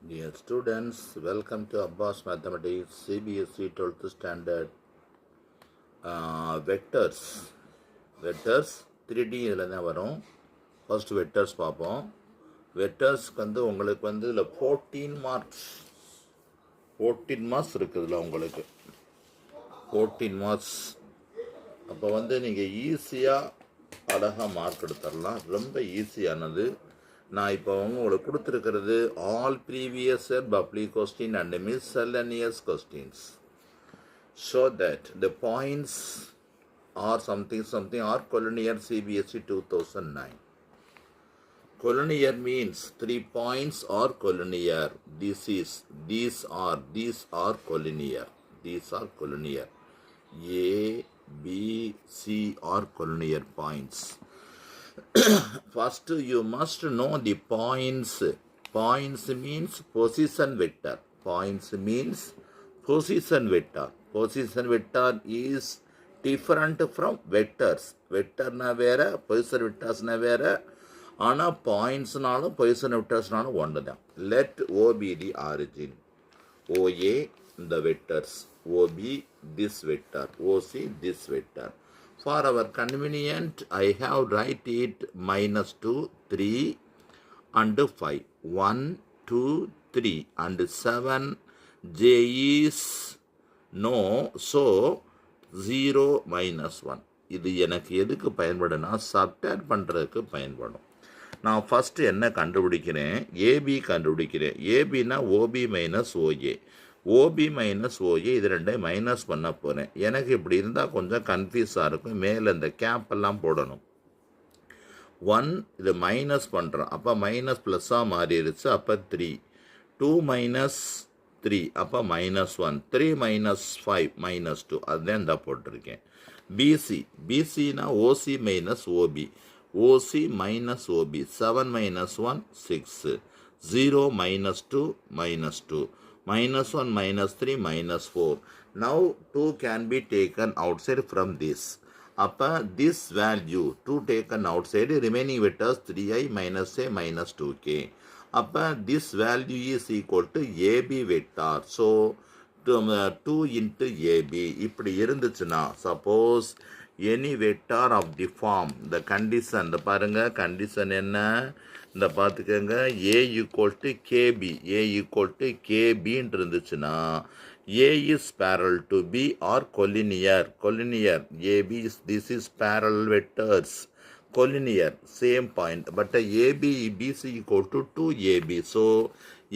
Dear students, welcome to Abbas Mathematics CBSE 12th Standard Vectors. Vectors 3D இதில் தான் வரும். First vectors பார்ப்போம். வெக்டர்ஸ்க்கு வந்து உங்களுக்கு வந்து இதில் 14 மார்க்ஸ் இருக்குதுல உங்களுக்கு 14 மார்க்ஸ். அப்போ வந்து நீங்கள் ஈஸியாக அழகாக மார்க் எடுத்துடலாம். ரொம்ப ஈஸியானது. நான் இப்போ உங்களுக்கு கொடுத்துருக்கிறது all previous year public question and miscellaneous questions. So that the points are something are collinear CBSE 2009. Collinear means 3 points are collinear. These are collinear. These are collinear. A, B, C are collinear points. First, you must know the points. Points means position vector. Points means position vector. Position vector is different from vectors. Vector na vera, position vectors na vera. Ana points nalu position vectors nalu one da. Let O be the origin. OA the vectors. OB this vector. OC this vector. For our convenient, I have write it -2, 3 and 5. 1, 2, 3 and 7. J is no, so 0, -1. இது எனக்கு எதுக்கு பயன்படுனா subtract பண்ணுறதுக்கு பயன்படும். நான் first என்ன கண்டுபிடிக்கிறேன், AB கண்டுபிடிக்கிறேன். ஏபினா OB minus OA. OB minus OA இது ரெண்டையும் மைனஸ் பண்ண போகிறேன். எனக்கு இப்படி இருந்தால் கொஞ்சம் கன்ஃபியூஸாக இருக்கும். மேலே இந்த கேப்பெல்லாம் போடணும். 1 இது மைனஸ் பண்ணுறோம், அப்போ மைனஸ் ப்ளஸ்ஸாக மாறிடுச்சு, அப்போ 3. 2 மைனஸ் 3 அப்போ -1. 3 மைனஸ் 5 -2 அதுதான் இந்த போட்டிருக்கேன். பிசி பிசினா OC minus OB. OC minus OB. 7 - 1 6. 0 -2 -2. -1 -3 -4. Now 2 can be taken outside from this. Upper this value 2 taken outside, remaining vectors 3i -a -2k. Upper this value is equal to AB vector. So 2 into AB. இப்படி இருந்துச்சுன்னா suppose any vector of the form, the condition, இந்த பாருங்க condition என்ன இந்த பார்த்துக்கங்க, A equal to KB. A equal to KB இருந்துச்சுன்னா A is parallel to B or collinear. AB is, this is parallel vectors. Collinear, same point, but AB BC equal to 2AB. So